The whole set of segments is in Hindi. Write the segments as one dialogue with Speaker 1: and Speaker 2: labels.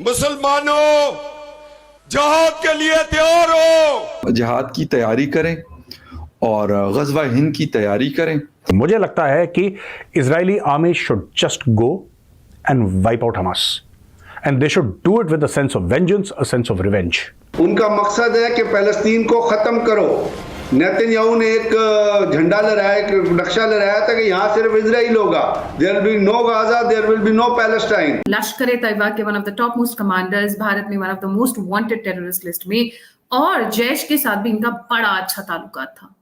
Speaker 1: मुसलमानों, जहाद के लिए तैयार हो,
Speaker 2: जहाद की तैयारी करें और गज़वा हिंद की तैयारी करें।
Speaker 3: मुझे लगता है कि Israeli army should just go and wipe out Hamas and they should do it with a sense of vengeance, a sense of revenge.
Speaker 4: उनका मकसद है कि फ़लस्तीन को ख़त्म करो। नेतन्याहू ने एक झंडा लहराया, एक नक्शा लहराया था कि यहाँ सिर्फ इजराइल होगा। There will be no Gaza, there will be no Palestine.
Speaker 5: Lashkar Taiba के one of the top most commanders, Bharat में one of the most wanted terrorist list में, और जैश के साथ भी इनका बड़ा अच्छा ताल्लुकात था।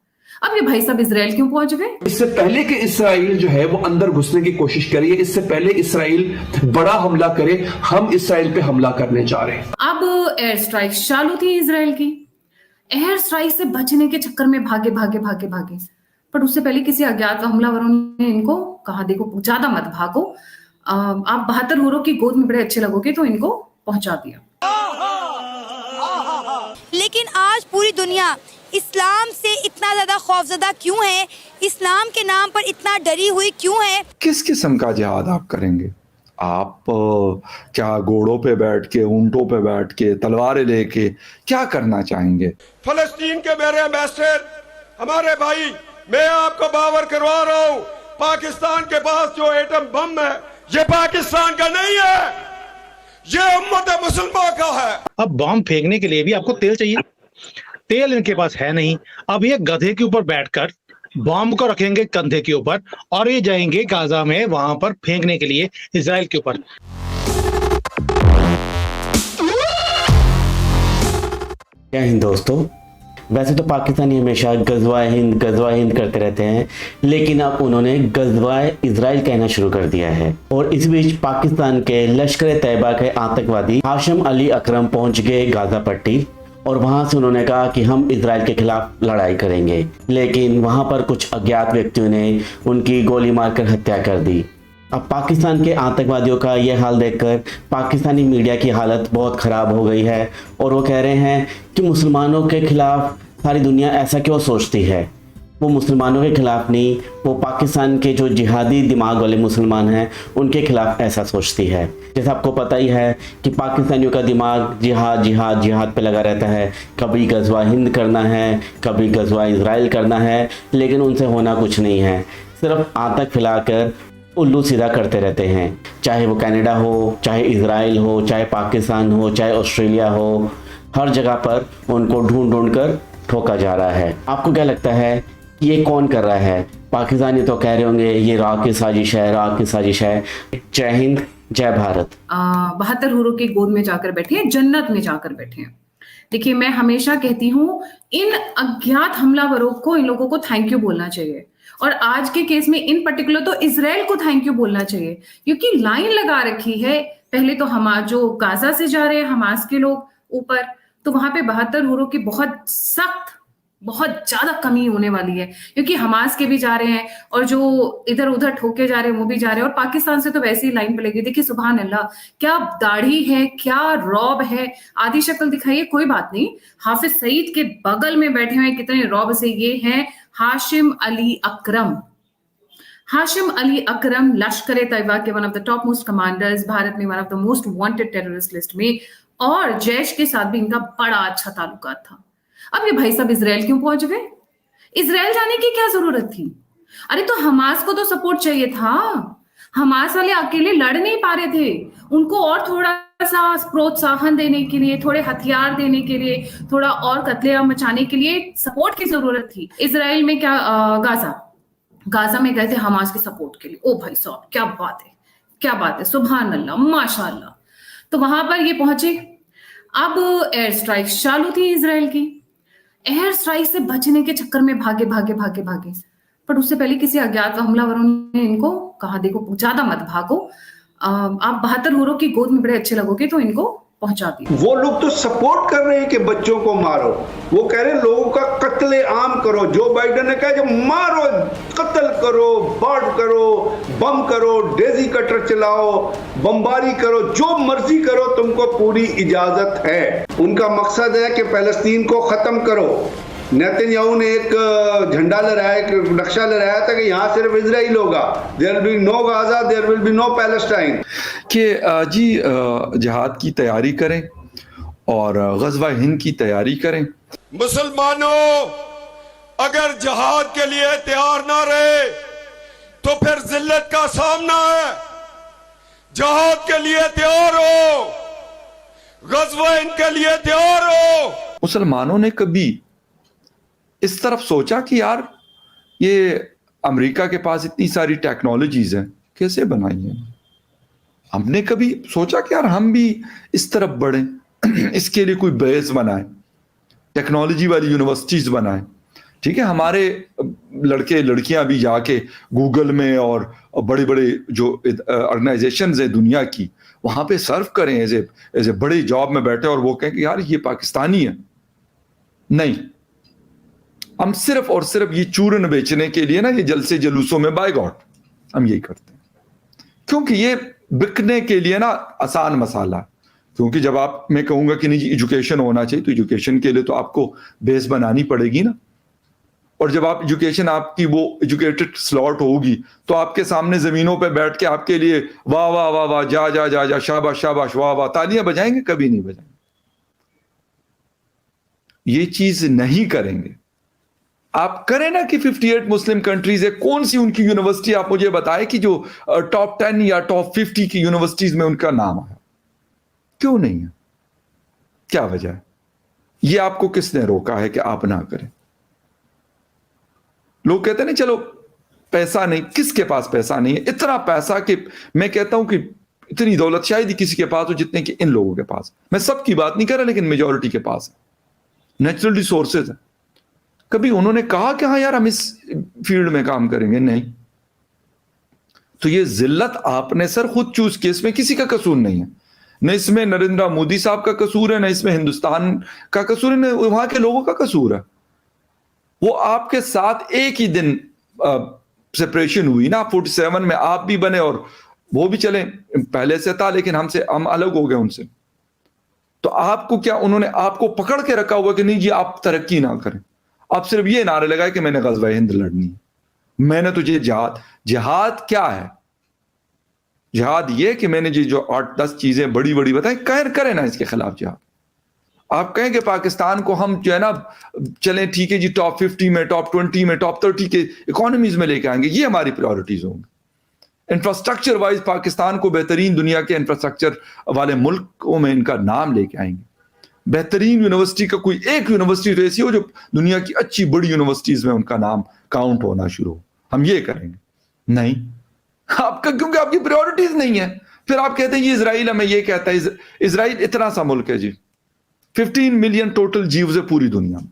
Speaker 5: अब ये भाई साहब इजराइल क्यों पहुंच गए?
Speaker 6: इससे पहले कि इसराइल जो है वो अंदर घुसने की कोशिश करिए, इससे पहले इसराइल बड़ा हमला करे, हम इसराइल पे हमला करने जा रहे हैं।
Speaker 5: अब एयर स्ट्राइक चालू थी इजराइल की। एयर स्ट्राइक से बचने के चक्कर में भागे भागे भागे भागे, पर उससे पहले किसी अज्ञात हमलावरों ने इनको कहा, देखो ज्यादा मत भागो, आप 72 हूरों की गोद में बड़े अच्छे लगोगे, तो इनको पहुंचा दिया।
Speaker 7: लेकिन आज पूरी दुनिया इस्लाम से इतना ज्यादा खौफजदा क्यों है? इस्लाम के नाम पर इतना डरी हुई क्यों है?
Speaker 2: किस किस्म का जिहाद आप करेंगे? आप क्या घोड़ों पे बैठ के, ऊंटों पे बैठ के, तलवारें लेके क्या करना चाहेंगे?
Speaker 1: फलस्तीन के मेरे एम्बेसडर, हमारे भाई, मैं आपको बावर करवा रहा हूं, पाकिस्तान के पास जो एटम बम है, ये पाकिस्तान का नहीं है, ये उम्मत मुसलमान का है।
Speaker 8: अब बम फेंकने के लिए भी आपको तेल चाहिए, तेल इनके पास है नहीं। अब ये गधे के ऊपर बैठकर बम को रखेंगे कंधे के ऊपर और ये जाएंगे गाजा में, वहां पर फेंकने के लिए इजराइल के ऊपर।
Speaker 9: जय हिंद दोस्तों। वैसे तो पाकिस्तानी हमेशा गज़वा हिंद करते रहते हैं, लेकिन अब उन्होंने गज़वा इजराइल कहना शुरू कर दिया है। और इस बीच पाकिस्तान के लश्कर तैयबा के आतंकवादी हाशिम अली अकरम पहुंच गए गाजा पट्टी, और वहां से उन्होंने कहा कि हम इजराइल के खिलाफ लड़ाई करेंगे। लेकिन वहां पर कुछ अज्ञात व्यक्तियों ने उनकी गोली मारकर हत्या कर दी। अब पाकिस्तान के आतंकवादियों का यह हाल देखकर पाकिस्तानी मीडिया की हालत बहुत ख़राब हो गई है, और वो कह रहे हैं कि मुसलमानों के खिलाफ सारी दुनिया ऐसा क्यों सोचती है। वो मुसलमानों के खिलाफ नहीं, वो पाकिस्तान के जो जिहादी दिमाग वाले मुसलमान हैं उनके खिलाफ ऐसा सोचती है। जैसा आपको पता ही है कि पाकिस्तानियों का दिमाग जिहाद पे लगा रहता है। कभी गज़वा हिंद करना है, कभी गज़वा इजराइल करना है, लेकिन उनसे होना कुछ नहीं है। सिर्फ आतंक फैलाकर उल्लू सीधा करते रहते हैं। चाहे वो कनाडा हो, चाहे इजराइल हो, चाहे पाकिस्तान हो, चाहे ऑस्ट्रेलिया हो, हर जगह पर उनको ढूंढ कर ठोका जा रहा है। आपको क्या लगता है ये कौन कर रहा है? पाकिस्तानी तो कह रहे होंगे ये राग की साजिश है। जय हिंद, जय भारत।
Speaker 5: 72 हूरों की गोद में जाकर बैठे हैं, जन्नत में जाकर बैठे हैं। देखिए, मैं हमेशा कहती हूँ, इन अज्ञात हमलावरों को, इन लोगों को थैंक यू बोलना चाहिए। और आज के केस में इन पर्टिकुलर तो इजराइल को थैंक यू बोलना चाहिए, क्योंकि लाइन लगा रखी है। पहले तो हमारे जो गाजा से जा रहे हैं हमास के लोग ऊपर, तो वहां पे 72 हूरों की बहुत ज्यादा कमी होने वाली है, क्योंकि हमास के भी जा रहे हैं और जो इधर उधर ठोके जा रहे हैं वो भी जा रहे हैं, और पाकिस्तान से तो वैसे ही लाइन पे लगी। देखिए, सुभान अल्लाह, क्या दाढ़ी है, क्या रौब है। आधी शक्ल दिखाइए, कोई बात नहीं। हाफिज सईद के बगल में बैठे हुए कितने रौब से, ये हैं हाशिम अली अकरम। हाशिम अली अकरम लश्कर तैयबा के one of the top most commanders, Bharat में one of the most wanted terrorist list में, और जैश के साथ भी इनका बड़ा अच्छा ताल्लुकात था। अब ये भाई साहब इजराइल क्यों पहुंच गए? इजराइल जाने की क्या जरूरत थी? अरे तो हमास को तो सपोर्ट चाहिए था। हमास वाले अकेले लड़ नहीं पा रहे थे, उनको और थोड़ा सा प्रोत्साहन देने के लिए, थोड़े हथियार देने के लिए, थोड़ा और कत्लेआम मचाने के लिए सपोर्ट की जरूरत थी। इजराइल में क्या, गाजा में गए थे हमास के सपोर्ट के लिए। ओ भाई साहब, क्या बात है, सुभान अल्लाह, माशाअल्लाह। तो वहां पर ये पहुंचे। अब एयर स्ट्राइक चालू थी इजराइल की। एयर स्ट्राइक से बचने के चक्कर में भागे भागे भागे भागे, पर उससे पहले किसी अज्ञात हमलावरों ने इनको कहा, देखो ज्यादा मत भागो, आप 72 हूरों की गोद में बड़े अच्छे लगोगे, तो इनको पहुंचा दिया।
Speaker 4: वो लोग तो सपोर्ट कर रहे हैं कि बच्चों को मारो। वो कह रहे हैं लोगों का कत्ले आम करो। जो बाइडेन ने कहा जब मारो, कत्ल करो, बाढ़ करो, बम करो, डेजी कटर चलाओ, बमबारी करो, जो मर्जी करो, तुमको पूरी इजाजत है। उनका मकसद है कि फ़लस्तीन को खत्म करो। नेतन्याहू ने एक झंडा लहराया, एक नक्शा लहराया था कि यहाँ सिर्फ इजराइल होगा, there will be no Gaza, there will be no Palestine.
Speaker 2: कि जी जिहाद की तैयारी करें और गज़वा हिंद की तैयारी करें।
Speaker 1: मुसलमानों, अगर जिहाद के लिए तैयार ना रहे तो फिर जिल्लत का सामना है। जिहाद के लिए तैयार हो, गज़वा हिंद के लिए तैयार हो।
Speaker 2: मुसलमानों ने कभी इस तरफ सोचा कि यार ये अमेरिका के पास इतनी सारी टेक्नोलॉजीज हैं, कैसे बनाई हैं? हमने कभी सोचा कि यार हम भी इस तरफ बढ़ें, इसके लिए कोई बेस बनाए, टेक्नोलॉजी वाली यूनिवर्सिटीज बनाए। ठीक है, हमारे लड़के लड़कियां भी जाके गूगल में और बड़े बड़े जो ऑर्गेनाइजेशंस है दुनिया की, वहां पे सर्व करें एज ए बड़े जॉब में बैठे और वो कहें कि यार ये पाकिस्तानी है। नहीं, हम सिर्फ और सिर्फ ये चूरन बेचने के लिए ना, ये जलसे जलूसों में बाय गॉड हम यही करते हैं, क्योंकि ये बिकने के लिए ना आसान मसाला। क्योंकि जब आप, मैं कहूंगा कि नहीं जी एजुकेशन होना चाहिए, तो एजुकेशन के लिए तो आपको बेस बनानी पड़ेगी ना। और जब आप एजुकेशन, आपकी वो एजुकेटेड स्लॉट होगी, तो आपके सामने जमीनों पे बैठ के आपके लिए वाह वाह वाह वाह, जा जा जा जा, शाबाश शाबाश, वाह वाह, तालियां बजाएंगे? कभी नहीं बजाएंगे। ये चीज नहीं करेंगे। आप करें ना कि 58 मुस्लिम कंट्रीज है, कौन सी उनकी यूनिवर्सिटी आप मुझे बताएं कि जो टॉप 10 या टॉप 50 की यूनिवर्सिटीज में उनका नाम आया? क्यों नहीं है? क्या वजह है? ये आपको किसने रोका है कि आप ना करें? लोग कहते हैं ना चलो पैसा नहीं, किसके पास पैसा नहीं है? इतना पैसा कि मैं कहता हूं कि इतनी दौलत शायद ही किसी के पास हो जितने कि इन लोगों के पास। मैं सबकी बात नहीं कर रहा, लेकिन मेजॉरिटी के पास है, नेचुरल रिसोर्सेज है। कभी उन्होंने कहा कि हाँ यार हम इस फील्ड में काम करेंगे? नहीं। तो ये जिल्लत आपने सर खुद चूज की, इसमें किसी का कसूर नहीं है। न इसमें नरेंद्र मोदी साहब का कसूर है, न इसमें हिंदुस्तान का कसूर है, न वहां के लोगों का कसूर है। वो आपके साथ एक ही दिन सेपरेशन हुई ना, 47 में आप भी बने और वो भी चले, पहले से था लेकिन हम अलग हो गए उनसे। तो आपको क्या, उन्होंने आपको पकड़ के रखा हुआ कि नहीं जी आप तरक्की ना करें, आप सिर्फ ये नारे लगाए कि मैंने गज़वा हिंद लड़नी है, मैंने तुझे जिहाद क्या है? जिहाद ये कि मैंने जो 8-10 चीजें बड़ी बड़ी बताई, करें ना इसके खिलाफ जिहाद। आप कहें कि पाकिस्तान को हम जो है ना चलें ठीक है जी टॉप 50 में, टॉप 20 में, टॉप 30 के इकोनॉमीज में लेके आएंगे, ये हमारी प्रायोरिटीज होंगी। इंफ्रास्ट्रक्चर वाइज पाकिस्तान को बेहतरीन दुनिया के इंफ्रास्ट्रक्चर वाले मुल्कों में इनका नाम लेके आएंगे। बेहतरीन यूनिवर्सिटी का कोई एक यूनिवर्सिटी ऐसी हो जो दुनिया की अच्छी बड़ी यूनिवर्सिटीज में उनका नाम काउंट होना शुरू हो, हम ये करेंगे। नहीं, आपका, क्योंकि आपकी प्रायोरिटीज नहीं है। फिर आप कहते हैं ये इजराइल हमें ये कहता है, इजराइल इतना सा मुल्क है जी, 15 मिलियन टोटल जीव है पूरी दुनिया में,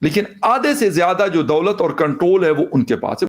Speaker 2: लेकिन आधे से ज्यादा जो दौलत और कंट्रोल है वो उनके पास है।